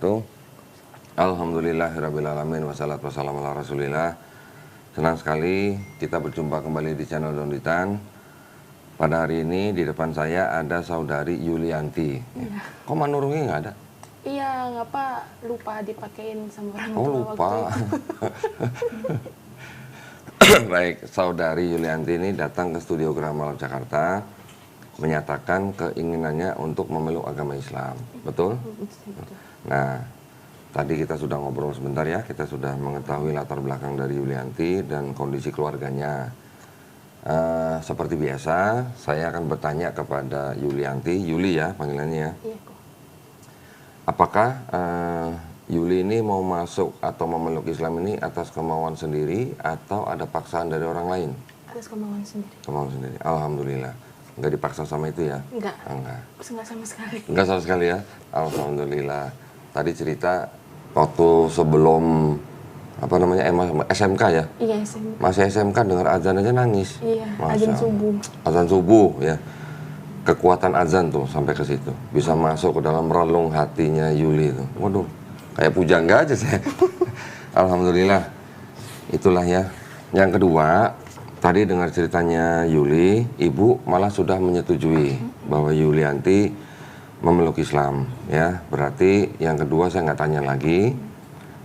Tuh. Alhamdulillahirrabbilalamin wassalatu wassalamu ala rasulillah. Senang sekali kita berjumpa kembali di channel Donditan. Pada hari ini di depan saya ada saudari Yulianti. Iya. Kok manurungnya nggak ada? Iya, ngapa lupa dipakein sama orang tua Lupa. waktu itu. Baik, saudari Yulianti ini datang ke Studio Gramal Jakarta menyatakan keinginannya untuk memeluk agama Islam. Betul? Nah, tadi kita sudah ngobrol sebentar ya, kita sudah mengetahui latar belakang dari Yulianti dan kondisi keluarganya. Seperti biasa, saya akan bertanya kepada Yulianti, Yuli ya panggilannya ya. Iya kok. Apakah Yuli ini mau masuk atau memeluk Islam ini atas kemauan sendiri atau ada paksaan dari orang lain? Atas kemauan sendiri. Kemauan sendiri, Alhamdulillah. Nggak dipaksa sama itu ya? Enggak. Enggak. Enggak sama sekali. Enggak sama sekali ya? Alhamdulillah. Tadi cerita waktu sebelum SMK ya? Iya, SMP. Masih SMK dengar azan aja nangis. Iya, Masya azan Allah. subuh. Azan subuh ya. Kekuatan azan tuh sampai ke situ. Bisa masuk ke dalam relung hatinya Yuli itu. Waduh, kayak pujangga aja saya. Alhamdulillah. Itulah ya. Yang kedua, tadi dengar ceritanya Yuli, ibu malah sudah menyetujui bahwa Yulianti memeluk Islam ya. Berarti yang kedua saya nggak tanya lagi.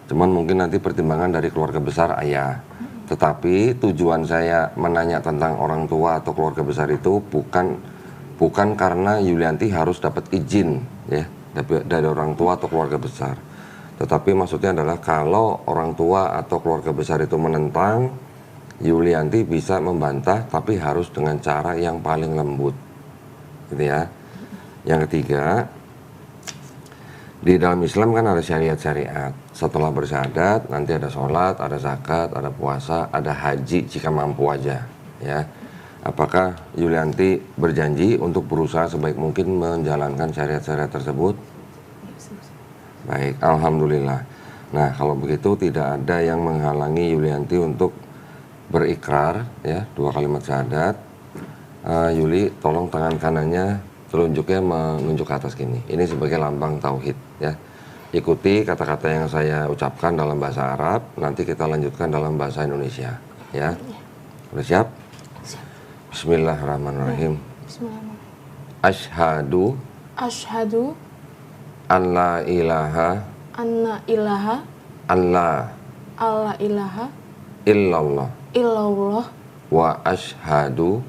Cuman mungkin nanti pertimbangan dari keluarga besar ayah. Tetapi tujuan saya menanya tentang orang tua atau keluarga besar itu bukan karena Yulianti harus dapat izin ya dari orang tua atau keluarga besar. Tetapi maksudnya adalah kalau orang tua atau keluarga besar itu menentang, Yulianti bisa membantah tapi harus dengan cara yang paling lembut. Gitu ya. Yang ketiga, di dalam Islam kan ada syariat-syariat. Setelah bersyahadat, nanti ada sholat, ada zakat, ada puasa, ada haji jika mampu aja. Ya, apakah Yulianti berjanji untuk berusaha sebaik mungkin menjalankan syariat-syariat tersebut? Baik, alhamdulillah. Nah, kalau begitu tidak ada yang menghalangi Yulianti untuk berikrar, ya, 2 kalimat syahadat. Yuli, tolong tangan kanannya telunjuknya menunjuk ke atas gini. Ini sebagai lambang tauhid, ya. Ikuti kata-kata yang saya ucapkan dalam bahasa Arab, nanti kita lanjutkan dalam bahasa Indonesia, ya. Udah siap? Bismillahirrahmanirrahim. Bismillahirrahmanirrahim. Asyhadu An la ilaha alla ilaha illallah illallah wa asyhadu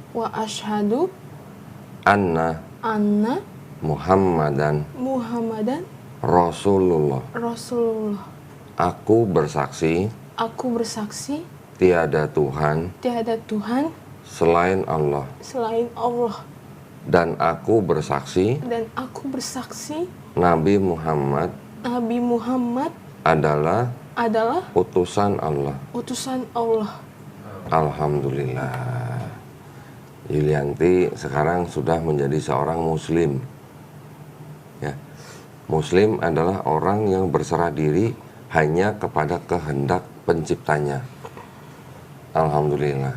anna Muhammadan Rasulullah. Aku bersaksi tiada Tuhan selain Allah. Dan aku bersaksi Nabi Muhammad adalah utusan Allah. Alhamdulillah. Yulianti sekarang sudah menjadi seorang muslim. Ya. Muslim adalah orang yang berserah diri hanya kepada kehendak penciptanya. Alhamdulillah.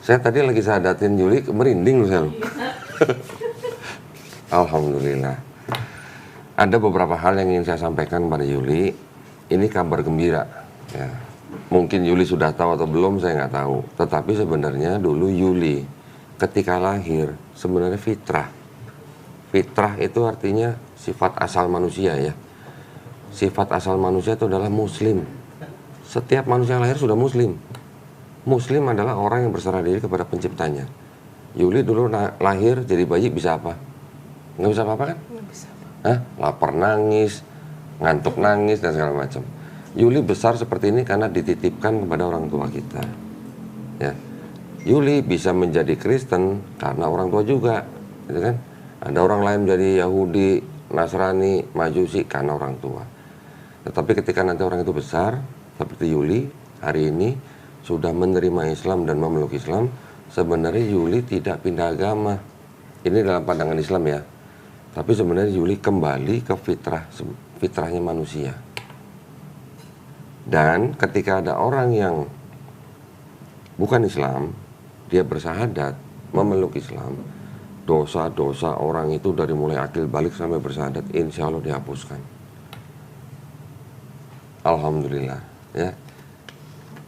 Saya tadi lagi syahadatin Yuli, merinding loh saya. Alhamdulillah. Ada beberapa hal yang ingin saya sampaikan pada Yuli. Ini kabar gembira. Ya. Mungkin Yuli sudah tahu atau belum, saya nggak tahu. Tetapi sebenarnya dulu Yuli ketika lahir sebenarnya fitrah. Fitrah itu artinya sifat asal manusia ya. Sifat asal manusia itu adalah muslim. Setiap manusia yang lahir sudah muslim. Muslim adalah orang yang berserah diri kepada penciptanya. Yuli dulu lahir jadi bayi bisa apa? Nggak bisa apa-apa kan? Nggak bisa. Hah? Lapar nangis, ngantuk nangis dan segala macam. Yuli besar seperti ini karena dititipkan kepada orang tua kita. Ya. Yuli bisa menjadi Kristen karena orang tua juga, gitu kan? Ada orang lain menjadi Yahudi, Nasrani, Majusi karena orang tua. Tetapi ketika nanti orang itu besar, seperti Yuli hari ini sudah menerima Islam dan memeluk Islam, sebenarnya Yuli tidak pindah agama. Ini dalam pandangan Islam ya. Tapi sebenarnya Yuli kembali ke fitrahnya manusia. Dan ketika ada orang yang bukan Islam, dia bersyahadat, memeluk Islam, dosa-dosa orang itu dari mulai akil balik sampai bersyahadat insya Allah dihapuskan. Alhamdulillah, ya.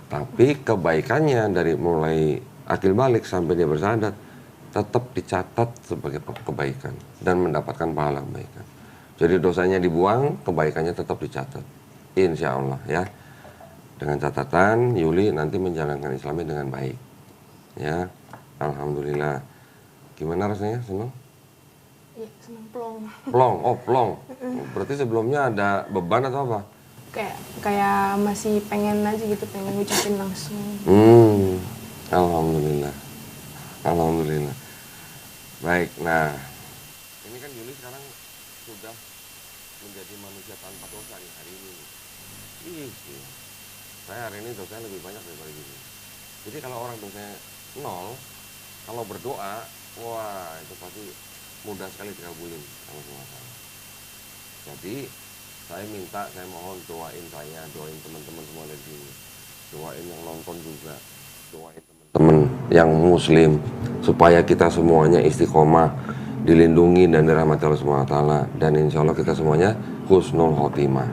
Tapi kebaikannya dari mulai akil balik sampai dia bersyahadat tetap dicatat sebagai kebaikan dan mendapatkan pahala kebaikan. Jadi dosanya dibuang, kebaikannya tetap dicatat. Insya Allah, ya. Dengan catatan Yuli nanti menjalankan Islamnya dengan baik. Ya, Alhamdulillah. Gimana rasanya? Senang? Iya, seneng plong. Plong, oh plong. Berarti sebelumnya ada beban atau apa? Kayak masih pengen aja gitu, pengen ngucapin langsung. Alhamdulillah. Alhamdulillah. Baik, nah ini kan Yuli sekarang sudah menjadi manusia tanpa dosa nih hari ini. Iya. Saya hari ini dosanya lebih banyak daripada Yuli. Jadi kalau orang dosanya 0, kalau berdoa, wah itu pasti mudah sekali dikabulin sama Allah. Jadi saya mohon doain saya, doain teman-teman semua di sini, doain yang nonton juga, doain teman-teman yang muslim supaya kita semuanya istiqomah, dilindungi dan dirahmati Allah Subhanahu wa taala, dan insya Allah kita semuanya husnul khotimah.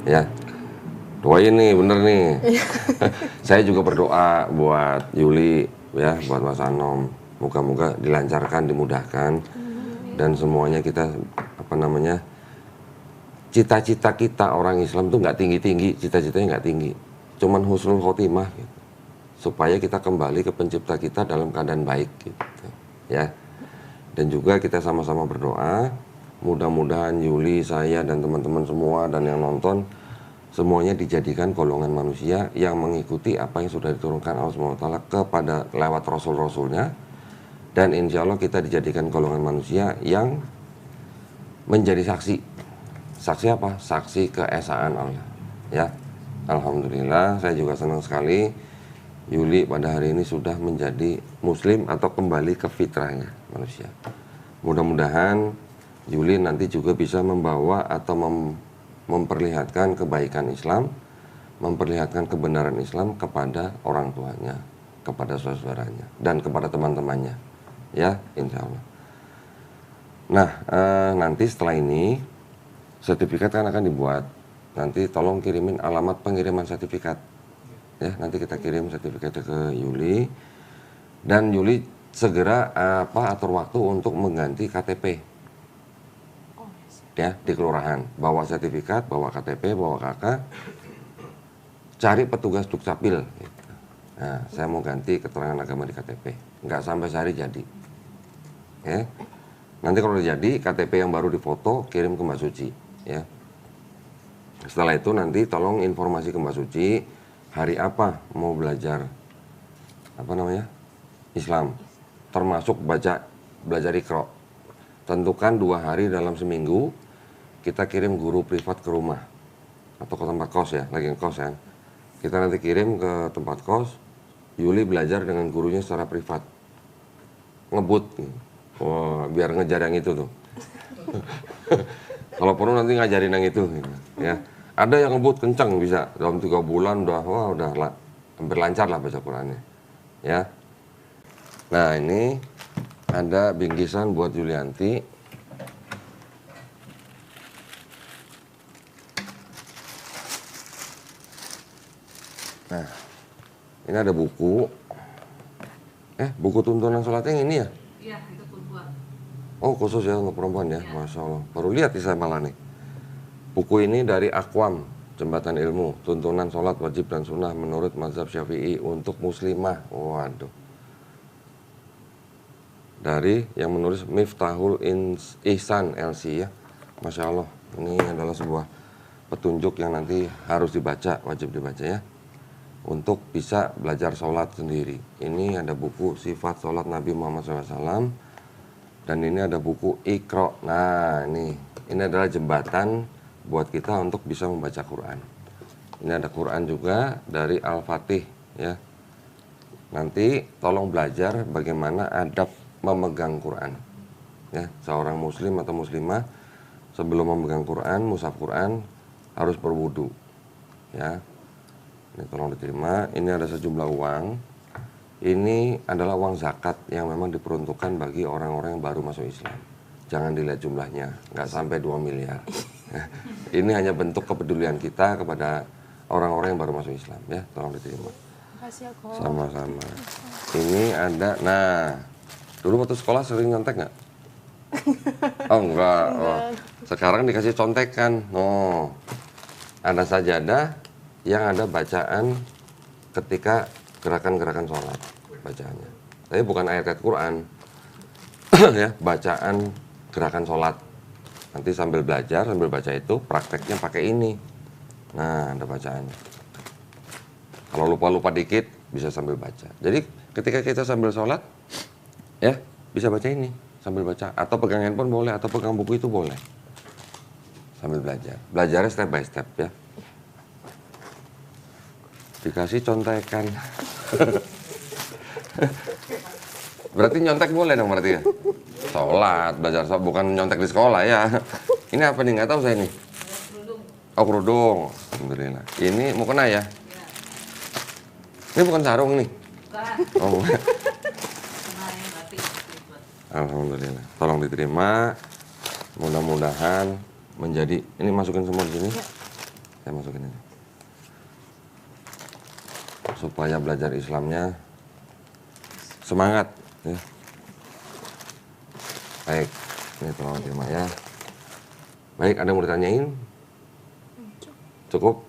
Ya. Doain nih, bener nih. Saya juga berdoa buat Yuli, ya, buat Mas Anom. Moga-moga dilancarkan, dimudahkan, dan semuanya kita cita-cita kita orang Islam tuh nggak tinggi-tinggi, cita-citanya nggak tinggi, cuman husnul khotimah, gitu. Supaya kita kembali ke pencipta kita dalam keadaan baik, gitu. Ya. Dan juga kita sama-sama berdoa, mudah-mudahan Yuli, saya, dan teman-teman semua dan yang nonton semuanya dijadikan golongan manusia yang mengikuti apa yang sudah diturunkan Allah SWT kepada lewat Rasul-Rasulnya, dan insya Allah kita dijadikan golongan manusia yang menjadi saksi. Saksi apa? Saksi keesaan Allah. Ya, Alhamdulillah, saya juga senang sekali Yuli pada hari ini sudah menjadi muslim atau kembali ke fitrahnya manusia. Mudah-mudahan Yuli nanti juga bisa membawa atau memperlihatkan kebaikan Islam, memperlihatkan kebenaran Islam kepada orang tuanya, kepada saudara-saudaranya, dan kepada teman-temannya. Ya, insya Allah. Nah, nanti setelah ini sertifikat kan akan dibuat. Nanti tolong kirimin alamat pengiriman sertifikat. Ya, nanti kita kirim sertifikatnya ke Yuli. Dan Yuli segera atur waktu untuk mengganti KTP. Ya, di kelurahan. Bawa sertifikat, bawa KTP, bawa KK. Cari petugas Dukcapil. Gitu. Nah, saya mau ganti keterangan agama di KTP. Nggak sampai sehari jadi. Ya. Nanti kalau udah jadi, KTP yang baru difoto, kirim ke Mbak Suci. Ya. Setelah itu nanti tolong informasi ke Mbak Suci hari apa mau belajar Islam, termasuk belajar Iqra. Tentukan 2 hari dalam seminggu, kita kirim guru privat ke rumah atau ke tempat kos, ya, lagi ngekos ya. Kita nanti kirim ke tempat kos, Yuli belajar dengan gurunya secara privat, ngebut. Wah, biar ngejar yang itu tuh. Kalau perlu nanti ngajarin yang itu, gitu, ya. Ada yang ngebut kencang bisa dalam 3 bulan udah hampir lancar lah baca Qurannya, ya. Nah, ini ada bingkisan buat Yulianti. Nah, ini ada buku. Buku tuntunan sholatnya yang ini ya? Iya, itu perempuan. Oh, khusus ya untuk perempuan ya, Masya Allah. Baru lihat saya malah nih. Buku ini dari Aqwam, Jembatan Ilmu, tuntunan sholat wajib dan sunnah menurut mazhab Syafi'i untuk muslimah. Waduh. Dari yang menulis Miftahul Ihsan LC, ya. Masya Allah, ini adalah sebuah petunjuk yang nanti harus dibaca, wajib dibaca, ya. Untuk bisa belajar sholat sendiri. Ini ada buku Sifat Sholat Nabi Muhammad SAW. Dan ini ada buku Iqra. Nah, ini adalah jembatan buat kita untuk bisa membaca Quran. Ini ada Quran juga dari Al-Fatih, ya. Nanti tolong belajar bagaimana adab memegang Quran. Ya, seorang muslim atau muslimah sebelum memegang Quran, mushaf Quran harus berwudu. Ya. Ini tolong diterima. Ini ada sejumlah uang. Ini adalah uang zakat yang memang diperuntukkan bagi orang-orang yang baru masuk Islam. Jangan dilihat jumlahnya, nggak sampai 2 miliar. Ini hanya bentuk kepedulian kita kepada orang-orang yang baru masuk Islam ya, tolong diterima. Makasih ya kok. Sama-sama. Ini ada, nah dulu waktu sekolah sering nyontek nggak? Oh enggak. Oh. Sekarang dikasih contekan. Oh, ada sajadah yang ada bacaan ketika gerakan-gerakan sholat bacaannya. Tapi bukan ayat-ayat Quran, ya bacaan gerakan sholat. Nanti sambil belajar, sambil baca itu prakteknya pakai ini. Nah, ada bacaannya. Kalau lupa-lupa dikit, bisa sambil baca. Jadi ketika kita sambil sholat, ya bisa baca ini sambil baca. Atau pegang handphone boleh, atau pegang buku itu boleh. Sambil belajar. Belajarnya step by step ya. Dikasih contekan. Berarti nyontek boleh dong berarti ya? Sholat, belajar sholat, bukan nyontek di sekolah ya. Ini apa nih? Nggak tahu saya nih. Oh, kerudung. Alhamdulillah. Ini mukena ya? Ini bukan sarung nih? Oh, bukan. Alhamdulillah. Tolong diterima. Mudah-mudahan menjadi, ini masukin semua di sini. Saya masukin ini. Supaya belajar Islamnya semangat ya. Baik, ini tolong terima ya. Baik, ada yang mau ditanyain? Cukup?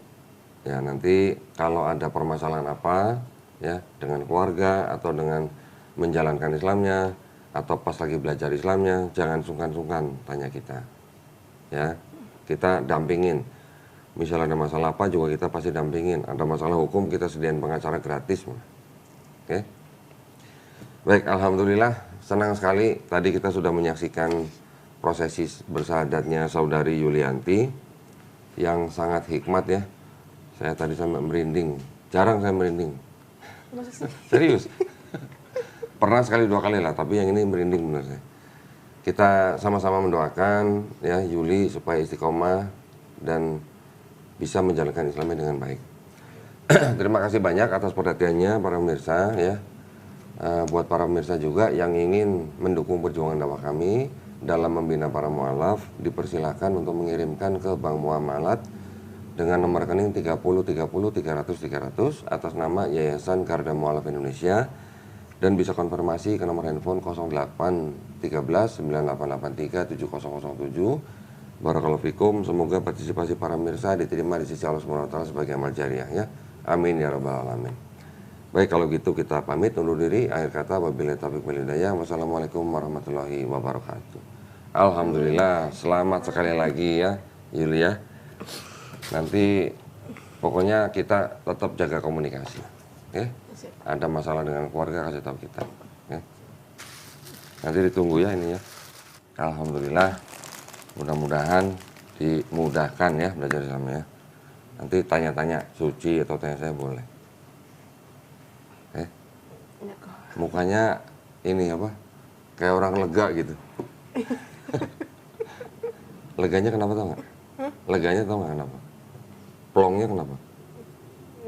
Ya, nanti kalau ada permasalahan apa ya dengan keluarga atau dengan menjalankan Islamnya atau pas lagi belajar Islamnya, jangan sungkan-sungkan tanya kita. Ya, kita dampingin. Misal ada masalah apa juga kita pasti dampingin. Ada masalah hukum kita sediain pengacara gratis. Oke? Baik, alhamdulillah senang sekali tadi kita sudah menyaksikan prosesi bersahadatnya saudari Yulianti yang sangat hikmat ya. Saya tadi sampai merinding. Jarang saya merinding. Serius. Pernah sekali 2 kali lah, tapi yang ini merinding benar saya. Kita sama-sama mendoakan ya Yuli supaya istiqomah dan bisa menjalankan Islamnya dengan baik. Terima kasih banyak atas perhatiannya para pemirsa ya. Buat para pemirsa juga yang ingin mendukung perjuangan dakwah kami dalam membina para mualaf, dipersilakan untuk mengirimkan ke Bank Muamalat dengan nomor rekening 30 30 300 300 atas nama Yayasan Garda Mualaf Indonesia dan bisa konfirmasi ke nomor handphone 08 13 9883 7007. Barakallahu fikum, semoga partisipasi para pemirsa diterima di sisi Allah Subhanahu wa taala sebagai amal jariah ya. Amin ya rabbal alamin. Baik, kalau gitu kita pamit undur diri. Akhir kata wabillahi taufiq wal hidayah. Wassalamualaikum warahmatullahi wabarakatuh. Alhamdulillah, selamat sekali lagi ya Yulia. Nanti pokoknya kita tetap jaga komunikasi. Ya. Ada masalah dengan keluarga kasih tahu kita. Ya. Nanti ditunggu ya ini ya. Alhamdulillah. Mudah-mudahan dimudahkan ya belajar Islamnya. Nanti tanya-tanya suci atau tanya saya boleh. Mukanya ini apa? Kayak orang lega gitu. Leganya kenapa tau nggak? Leganya tau nggak kenapa? Plongnya kenapa?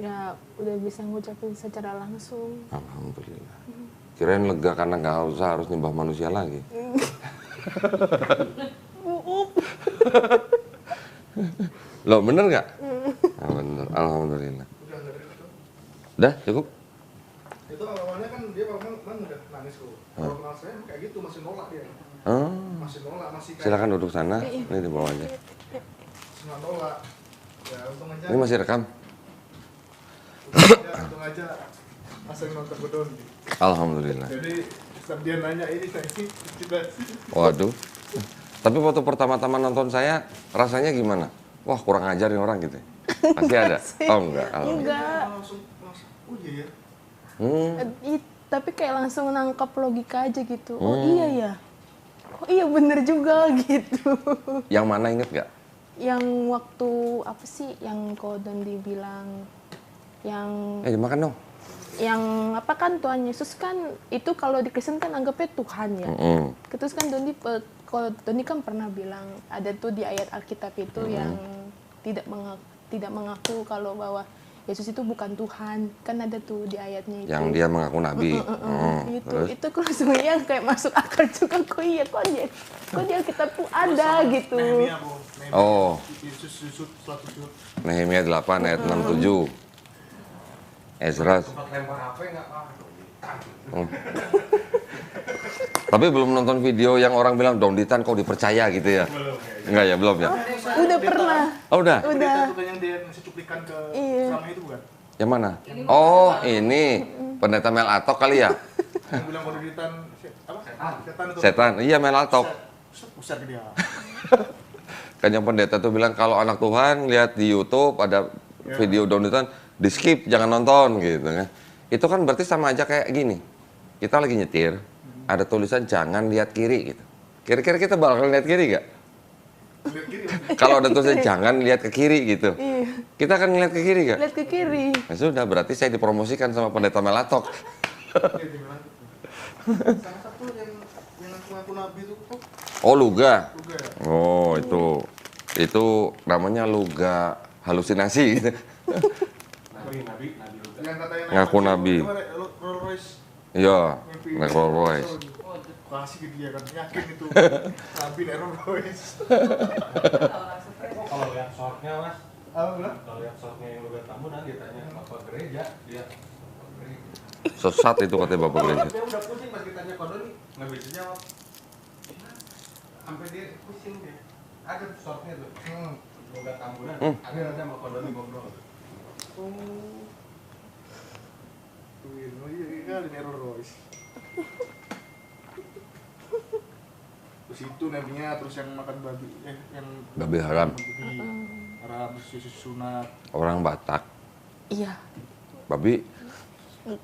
Ya udah bisa ngucapin secara langsung. Alhamdulillah. Kirain lega karena nggak harus nyembah manusia lagi. Loh bener nggak? Nah, bener. Alhamdulillah. Udah cukup? Itu awalnya kan dia kan udah nangis tuh. Kalau kenal saya kayak gitu masih nolak dia. Oh. Masih nolak, masih kayak Silakan duduk sana. Ini di bawah aja. masih nolak. Ya untung aja. Ini masih rekam? Untung aja asal nonton gedon. Alhamdulillah. Jadi setiap dia nanya ini saya ini Waduh. Tapi waktu pertama-tama nonton saya rasanya gimana? Wah kurang ajar nih orang gitu. Pasti ada? Oh enggak. Enggak. langsung oh iya ya. Tapi kayak langsung nangkap logika aja gitu. Oh iya ya. Oh iya bener juga gitu. Yang mana inget gak? Yang waktu apa sih yang kau dan dibilang yang Dimakan dong. yang apa kan Tuhan Yesus kan itu kalau di Kristen kan anggapnya Tuhan ya. Terus kan Doni kan pernah bilang ada tuh di ayat Alkitab itu yang tidak mengaku kalau bahwa Yesus itu bukan Tuhan. Kan ada tuh di ayatnya itu. Yang dia mengaku nabi. Terus? Itu aku langsung yang kayak masuk akal juga. Kok iya, kok di Alkitab tuh ada gitu. Nehemia, Bu. Nehemia. Oh. Yesus setelah sujud. Nehemia 8 ayat 67. Ezra. Tempat lempar HP nggak Tapi belum nonton video yang orang bilang Donditan kok dipercaya gitu ya? Enggak ya, belum ya? Udah pernah. Oh, udah? Udah. Itu kan yang dia ngasih cuplikan ke Iya. ceramah itu bukan? Yang mana? Oh, ini pendeta Mel Atok kali ya? Yang bilang kalau Donditan apa? Setan itu. Setan. Iya, Mel Atok. Pusat dia. Kan yang pendeta tuh bilang kalau anak Tuhan lihat di YouTube ada video Donditan, di skip, jangan nonton gitu kan. Itu kan berarti sama aja kayak gini. Kita lagi nyetir, ada tulisan jangan lihat kiri gitu. Kira-kira kita bakal lihat kiri gak? Lihat kiri. Kalau ada tulisan jangan lihat ke kiri gitu. Iya. Kita akan ngeliat ke kiri gak? Lihat ke kiri. Ya sudah, berarti saya dipromosikan sama pendeta Mel Atok. Dia bilang gitu. Salah satu yang ngaku nabi itu kok Oh, Luga. juga ya. Oh, itu namanya Luga halusinasi gitu. Nabi juga. Yang katanya Ngaku nabi. Rolls Royce. Iya, naik Rolls Royce. Kasih ke dia kan, yakin itu nabi naik Rolls Royce. Kalau lihat shortnya mas, Apa bilang? kalau lihat shortnya yang udah tamu nanti tanya apa gereja, dia apa gereja. Sesat itu katanya Bapak Gereja. Dia udah pusing pas ditanya kodo nih, nggak bisa jawab. Sampai dia pusing dia. Ada tuh shortnya tuh, udah tamunan, ada sama kodo nih ngobrol. Oh iya kali naik Rolls Royce. Terus itu nabinya, terus yang makan babi, yang Babi haram. babi haram, terus Yesus sunat. Orang Batak, Iya. babi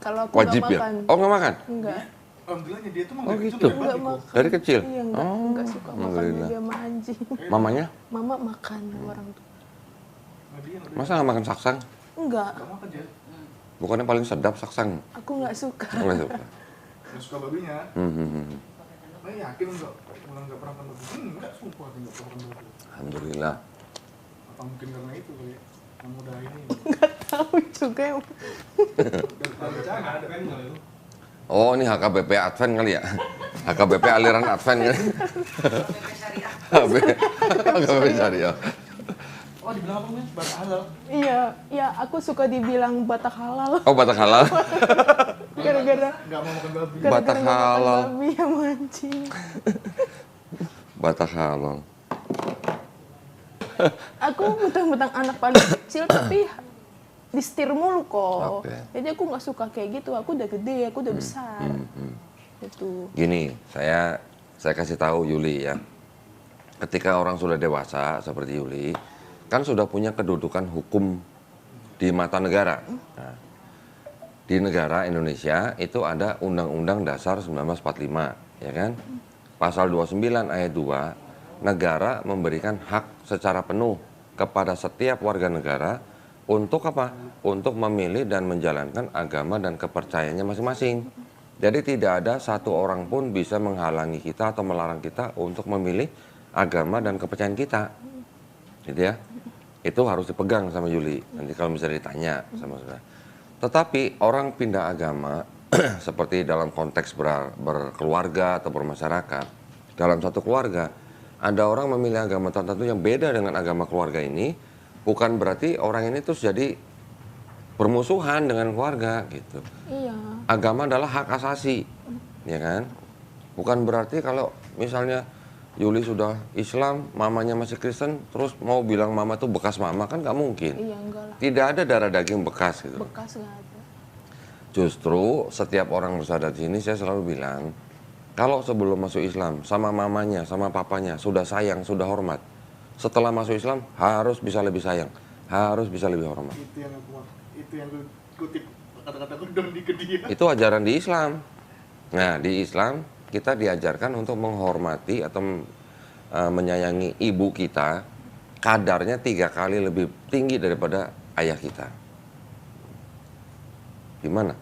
Kalau aku wajib nggak ya? makan. Oh, nggak makan? Enggak. Alhamdulillahnya dia tuh mah Oh, nggak gitu. dari Enggak pagi, Bu. makan. Dari kecil? Iya, enggak suka makan Alhamdulillah. dia sama anjing. Mamanya? Mama makan orang tuh. Nah, dia nggak Masa nggak makan saksang? Enggak, makan dia. Bukannya paling sedap saksang? aku nggak suka. Nggak suka. Nggak suka babinya. Hmm. Nah, yakin nggak pernah makan babi? Enggak, sumpah nggak pernah makan babi. Alhamdulillah. Apa mungkin karena itu kali ya? Yang udah ini. Tahu juga. Dari Cina ada. Kan nggak itu? Oh, ini HKBP Advent kali ya? HKBP aliran Advent kan? HKBP Syariah. Oh, dibilang apa nih? Batak halal. Iya, ya aku suka dibilang Batak halal. Oh, Batak halal. Gara-gara Nggak mau makan babi. Batak nggak makan halal. babi sama anjing. Batak halal. Aku mentang-mentang anak paling kecil tapi disetir mulu kok. Oke. Jadi aku nggak suka kayak gitu. Aku udah gede, aku udah besar. Itu. Gini, saya kasih tahu Yuli ya. Ketika orang sudah dewasa seperti Yuli, kan sudah punya kedudukan hukum di mata negara. Nah, di negara Indonesia itu ada Undang-Undang Dasar 1945, ya kan? Pasal 29 ayat 2, negara memberikan hak secara penuh kepada setiap warga negara untuk apa? Untuk memilih dan menjalankan agama dan kepercayaannya masing-masing. Jadi tidak ada satu orang pun bisa menghalangi kita atau melarang kita untuk memilih agama dan kepercayaan kita. Gitu ya. Itu harus dipegang sama Yuli. Nanti kalau misalnya ditanya sama saudara. Tetapi orang pindah agama seperti dalam konteks berkeluarga atau bermasyarakat, dalam satu keluarga ada orang memilih agama tertentu yang beda dengan agama keluarga ini, bukan berarti orang ini terus jadi bermusuhan dengan keluarga gitu. Iya. Agama adalah hak asasi, ya kan? Bukan berarti kalau misalnya Yuli sudah Islam, mamanya masih Kristen, terus mau bilang mama tuh bekas mama, kan nggak mungkin. Iya, enggak lah. Tidak ada darah daging bekas gitu. Bekas nggak ada. Justru setiap orang bersadar di sini saya selalu bilang, kalau sebelum masuk Islam sama mamanya, sama papanya sudah sayang, sudah hormat. Setelah masuk Islam harus bisa lebih sayang, harus bisa lebih hormat. Itu yang gue kutip kata-kata Gordon di ke dia. Itu ajaran di Islam. Nah, di Islam kita diajarkan untuk menghormati atau menyayangi ibu kita kadarnya 3 kali lebih tinggi daripada ayah kita. Gimana?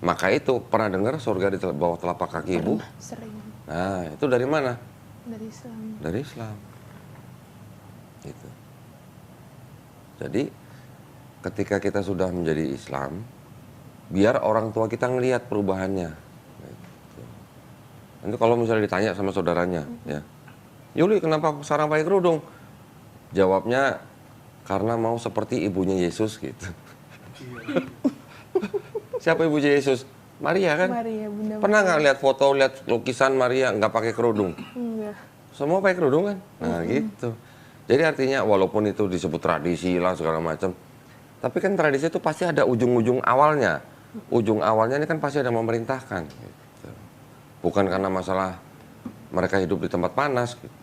Maka itu pernah dengar surga di bawah telapak kaki ibu? Pernah, sering. Nah, itu dari mana? Dari Islam. Dari Islam. Gitu. Jadi ketika kita sudah menjadi Islam, biar orang tua kita ngelihat perubahannya. Gitu. Nanti kalau misalnya ditanya sama saudaranya, ya, Yuli kenapa sekarang pakai kerudung? Jawabnya, karena mau seperti ibunya Yesus gitu. Siapa ibunya Yesus? Maria kan? Maria, Bunda Pernah nggak lihat foto, lihat lukisan Maria nggak pakai kerudung? Enggak. Semua pakai kerudung kan? Nah gitu. Jadi artinya walaupun itu disebut tradisi lah segala macam, tapi kan tradisi itu pasti ada ujung-ujung awalnya. Ujung awalnya ini kan pasti ada memerintahkan. Gitu. Bukan karena masalah mereka hidup di tempat panas. Gitu.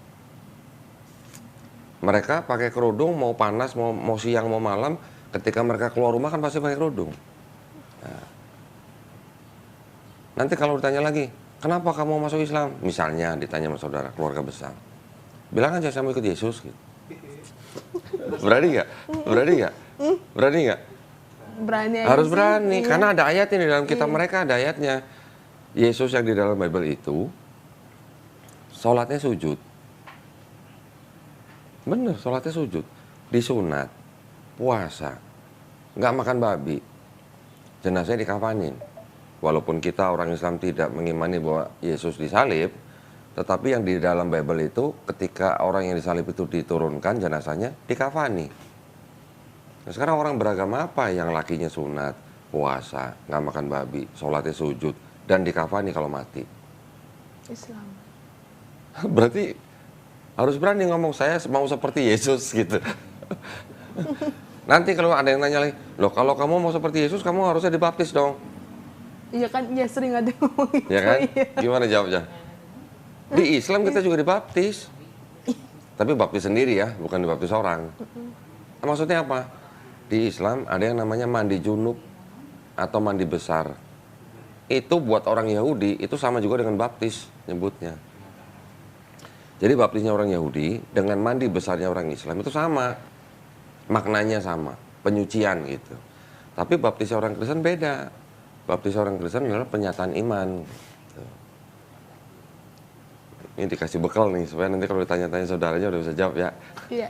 Mereka pakai kerudung mau panas, mau siang, mau malam, ketika mereka keluar rumah kan pasti pakai kerudung. Nah. Nanti kalau ditanya lagi, kenapa kamu masuk Islam? Misalnya ditanya sama saudara, keluarga besar. Bilang aja saya mau ikut Yesus. Gitu. Berani nggak? Berani nggak? Berani nggak? Berani aja Harus sih. berani, Iya. karena ada ayatnya di dalam kitab mereka, ada ayatnya. Yesus yang di dalam Bible itu, sholatnya sujud. Bener, sholatnya sujud. Disunat, puasa, nggak makan babi, jenazahnya dikafanin. Walaupun kita orang Islam tidak mengimani bahwa Yesus disalib, tetapi yang di dalam Bible itu ketika orang yang disalib itu diturunkan jenazahnya dikafani. Nah, sekarang orang beragama apa yang lakinya sunat, puasa, nggak makan babi, sholatnya sujud, dan dikafani kalau mati? Islam. Berarti harus berani ngomong saya mau seperti Yesus gitu. Nanti kalau ada yang nanya lagi, loh kalau kamu mau seperti Yesus kamu harusnya dibaptis dong. Iya kan, ya sering ada yang ngomong gitu. Ya kan? Iya. Gimana jawabnya? Di Islam kita juga dibaptis. Tapi baptis sendiri ya, bukan dibaptis orang. Maksudnya apa? Di Islam ada yang namanya mandi junub atau mandi besar. Itu buat orang Yahudi, itu sama juga dengan baptis nyebutnya. Jadi baptisnya orang Yahudi dengan mandi besarnya orang Islam itu sama. Maknanya sama, penyucian gitu. Tapi baptisnya orang Kristen beda. Baptis orang Kristen adalah penyataan iman. Gitu. Ini dikasih bekal nih, supaya nanti kalau ditanya-tanya saudaranya udah bisa jawab ya. Iya.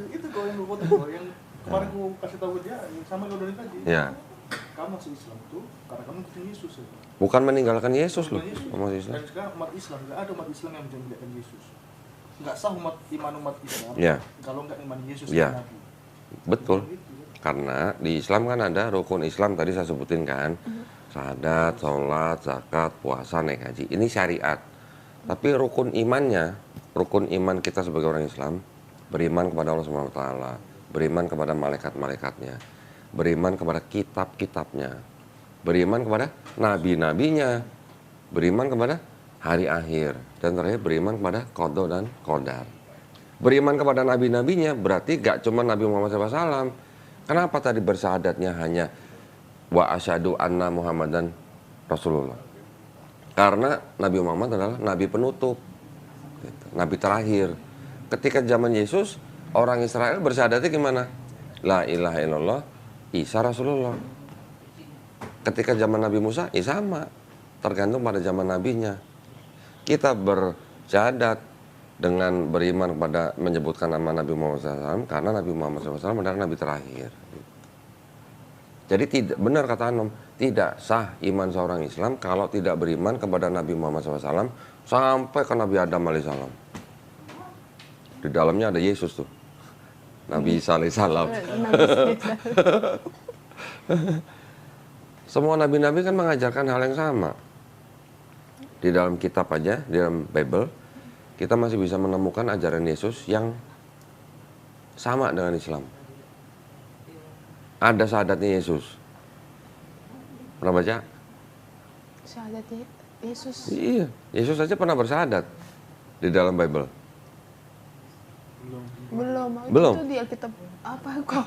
Itu kalau yang berfoto kalau yang kemarin aku kasih tahu dia yang sama yang udah tadi. Ya. Kamu masuk Islam tuh karena kamu ikutin Yesus ya. Bukan meninggalkan Yesus loh. Yesus. Sama Islam. Dan sekarang umat Islam nggak ada umat Islam yang menjadikan Yesus. Nggak sah umat Islam. Ya. Kalau nggak iman Yesus Ya. dan Nabi. Betul. Gitu. Karena di Islam kan ada rukun Islam tadi saya sebutin kan. Syahadat, sholat, zakat, puasa, naik haji. Ini syariat. Tapi rukun imannya, rukun iman kita sebagai orang Islam, beriman kepada Allah Subhanahu wa taala, beriman kepada malaikat-malaikatnya, beriman kepada kitab-kitabnya, beriman kepada nabi-nabinya, beriman kepada hari akhir, dan terakhir beriman kepada qada dan qadar. Beriman kepada nabi-nabinya berarti gak cuma Nabi Muhammad SAW. Kenapa tadi bersyahadatnya hanya wa asyhadu anna Muhammadan Rasulullah? Karena Nabi Muhammad adalah nabi penutup, gitu, nabi terakhir. Ketika zaman Yesus, orang Israel bersyahadatnya gimana? La ilaha illallah, Isa Rasulullah. Ketika zaman Nabi Musa, ya sama. Tergantung pada zaman nabinya. Kita bersyahadat dengan beriman kepada menyebutkan nama Nabi Muhammad SAW karena Nabi Muhammad SAW adalah nabi terakhir. Jadi tidak benar kata Anom, tidak sah iman seorang Islam kalau tidak beriman kepada Nabi Muhammad SAW sampai ke Nabi Adam alaihissalam. Di dalamnya ada Yesus tuh, Nabi Isa alaihissalam. Semua nabi-nabi kan mengajarkan hal yang sama. Di dalam kitab aja, di dalam Bible, kita masih bisa menemukan ajaran Yesus yang sama dengan Islam. Ada syahadatnya Yesus. Pernah baca? Syahadat Yesus. Iya, Yesus saja pernah bersyahadat di dalam Bible. Belum. Itu di Alkitab apa kok?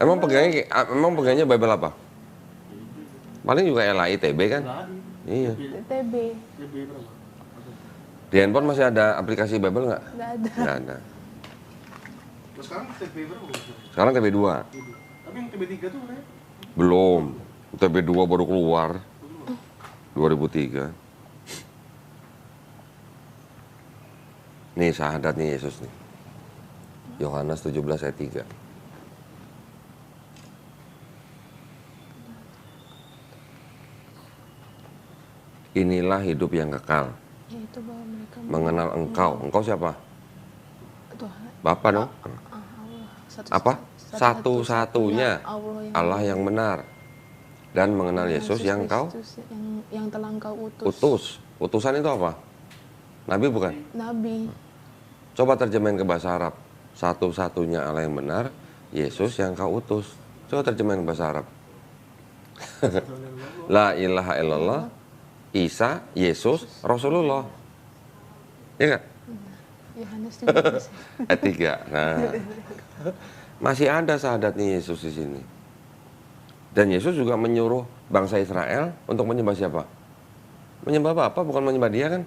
Emang pegangnya Bible apa? Paling juga LAITB kan? Iya. TB. Di handphone masih ada aplikasi Bible nggak? Nggak ada. Nggak ada. Terus sekarang TB berapa? Sekarang TB2. Tapi yang TB3 tuh berapa? Belum. TB2 baru keluar 2003. Nih syahadatnya Yesus nih. Yohanes 17 ayat 3. inilah hidup yang kekal, Yaitu bahwa mereka mengenal Engkau. Engkau siapa? Tuhan. Bapa dong. Allah. Apa? Satu-satunya Allah Allah yang benar. Dan mengenal Yesus yang Kau Kristus yang telah Engkau utus. utus. Utusan itu apa? Nabi bukan? Nabi. Coba terjemahin ke bahasa Arab. Satu-satunya Allah yang benar, Yesus yang Kau utus. Coba terjemahin ke bahasa Arab. La ilaha illallah, Isa, Yesus, Rasulullah. Ya nggak? Yohanes 17. Ayat 3. Nah, masih ada syahadatnya Yesus di sini. Dan Yesus juga menyuruh bangsa Israel untuk menyembah siapa? Menyembah Bapa, bukan menyembah Dia kan?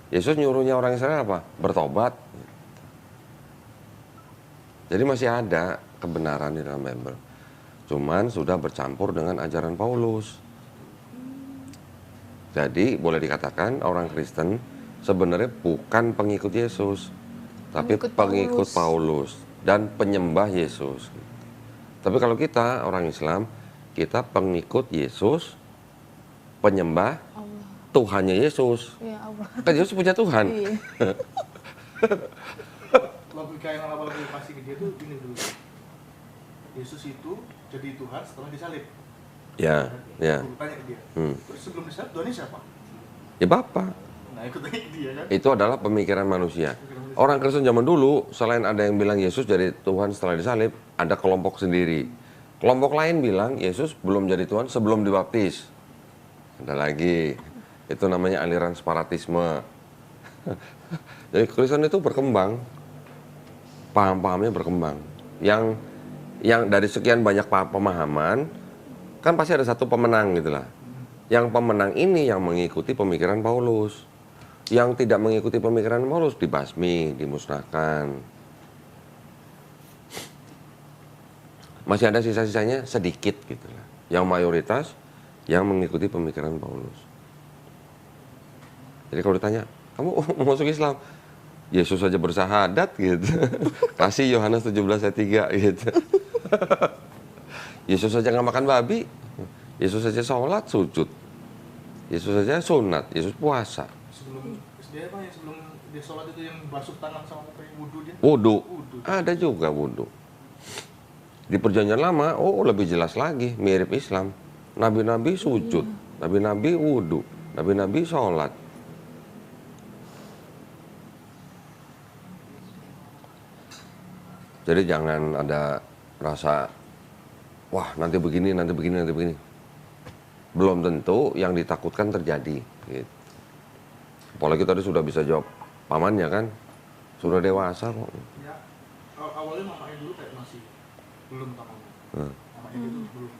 Yesus nyuruhnya orang Israel apa? Bertobat. Jadi masih ada kebenaran di dalam Bible. Cuman sudah bercampur dengan ajaran Paulus. Jadi boleh dikatakan orang Kristen sebenarnya bukan pengikut Yesus, tapi pengikut Paulus dan penyembah Yesus. Tapi kalau kita orang Islam, kita pengikut Yesus, penyembah Allah. Tuhannya Yesus. Ya Allah. Kan Yesus punya Tuhan. Iya. Logika yang awal gue kasih ke dia tuh gini dulu. Yesus itu jadi Tuhan setelah disalib. Ya, ya. Gue tanya ke dia. Terus sebelum disalib Tuhannya siapa? Ya Bapa. Nah ikut tanya ke dia kan. Itu adalah pemikiran manusia. Orang Kristen zaman dulu, selain ada yang bilang Yesus jadi Tuhan setelah disalib, ada kelompok sendiri. Kelompok lain bilang Yesus belum jadi Tuhan sebelum dibaptis. Ada lagi. Itu namanya aliran separatisme. Jadi Kristen itu berkembang. Paham-pahamnya berkembang. Yang dari sekian banyak pemahaman, kan pasti ada satu pemenang gitu lah. Yang pemenang ini yang mengikuti pemikiran Paulus. Yang tidak mengikuti pemikiran Paulus dibasmi, dimusnahkan. Masih ada sisa-sisanya sedikit gitu lah. Yang mayoritas yang mengikuti pemikiran Paulus. Jadi kalau ditanya, kamu mau masuk Islam? Yesus saja bersahadat gitu. Kasih Yohanes 17 ayat 3 gitu. Yesus saja nggak makan babi. Yesus saja sholat, sujud. Yesus saja sunat, Yesus puasa. Sebelum dia apa ya, sebelum dia sholat itu yang basuh tangan sama mukanya wudhu dia. Wudhu. Ada juga wudhu. Di perjanjian lama, lebih jelas lagi, mirip Islam. Nabi-nabi sujud, nabi-nabi wudhu, nabi-nabi sholat. Jadi jangan ada rasa, wah nanti begini, nanti begini, nanti begini. Belum tentu yang ditakutkan terjadi. Gitu. Apalagi tadi sudah bisa jawab pamannya kan, sudah dewasa kok. Ya, awalnya mamanya dulu kayak masih belum tahu. Mamanya itu belum